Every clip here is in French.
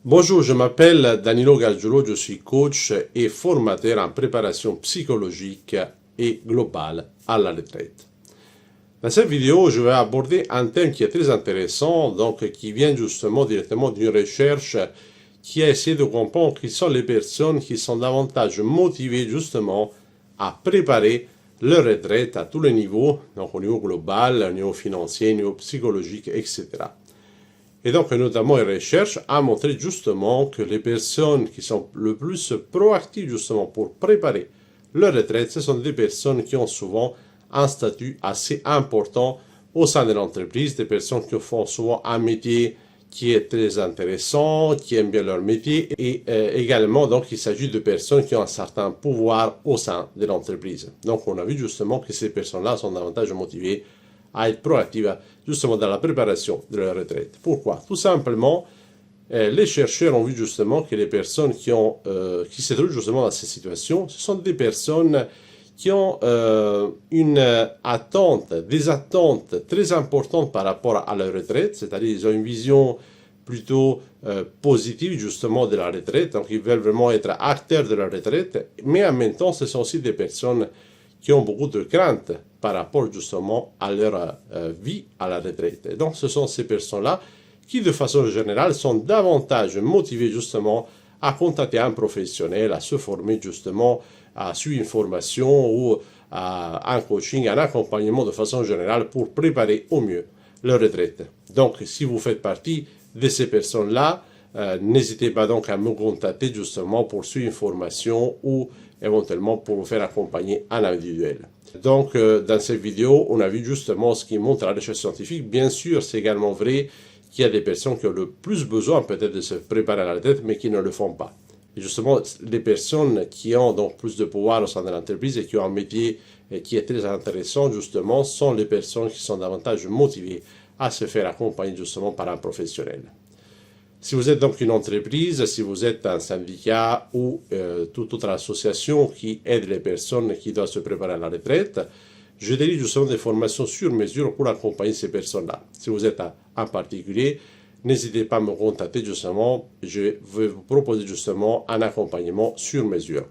Bonjour, je m'appelle Danilo Gargiulo, je suis coach et formateur en préparation psychologique et globale à la retraite. Dans cette vidéo, je vais aborder un thème qui est très intéressant, donc qui vient justement directement d'une recherche qui a essayé de comprendre qui sont les personnes qui sont davantage motivées justement à préparer leur retraite à tous les niveaux, donc au niveau global, au niveau financier, au niveau psychologique, etc. Et donc, notamment, une recherche a montré justement que les personnes qui sont le plus proactives justement pour préparer leur retraite, ce sont des personnes qui ont souvent un statut assez important au sein de l'entreprise, des personnes qui font souvent un métier qui est très intéressant, qui aiment bien leur métier, et également, donc, il s'agit de personnes qui ont un certain pouvoir au sein de l'entreprise. Donc, on a vu justement que ces personnes-là sont davantage motivées à être proactives justement dans la préparation de leur retraite. Pourquoi? Tout simplement, les chercheurs ont vu justement que les personnes qui se trouvent justement dans ces situations, ce sont des personnes qui ont des attentes très importantes par rapport à leur retraite, c'est-à-dire ils ont une vision plutôt positive justement de la retraite, donc ils veulent vraiment être acteurs de la retraite, mais en même temps ce sont aussi des personnes qui ont beaucoup de craintes par rapport justement à leur vie à la retraite. Et donc ce sont ces personnes-là qui de façon générale sont davantage motivées justement à contacter un professionnel, à se former justement, à suivre une formation ou à un coaching, un accompagnement de façon générale pour préparer au mieux leur retraite. Donc si vous faites partie de ces personnes-là, n'hésitez pas donc à me contacter justement pour suivre une formation ou éventuellement pour vous faire accompagner en individuel. Donc, dans cette vidéo, on a vu justement ce qui montre la recherche scientifique. Bien sûr, c'est également vrai qu'il y a des personnes qui ont le plus besoin peut-être de se préparer à la retraite, mais qui ne le font pas. Et justement, les personnes qui ont donc plus de pouvoir au sein de l'entreprise et qui ont un métier qui est très intéressant, justement, sont les personnes qui sont davantage motivées à se faire accompagner justement par un professionnel. Si vous êtes donc une entreprise, si vous êtes un syndicat ou toute autre association qui aide les personnes qui doivent se préparer à la retraite, je délivre justement des formations sur mesure pour accompagner ces personnes-là. Si vous êtes un particulier, n'hésitez pas à me contacter justement, je vais vous proposer justement un accompagnement sur mesure.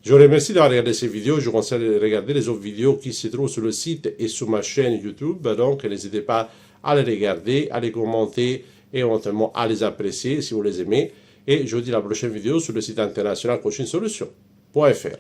Je vous remercie d'avoir regardé ces vidéos, je vous conseille de regarder les autres vidéos qui se trouvent sur le site et sur ma chaîne YouTube, donc n'hésitez pas à les regarder, à les commenter, et éventuellement à les apprécier si vous les aimez. Et je vous dis à la prochaine vidéo sur le site international coaching solution.fr.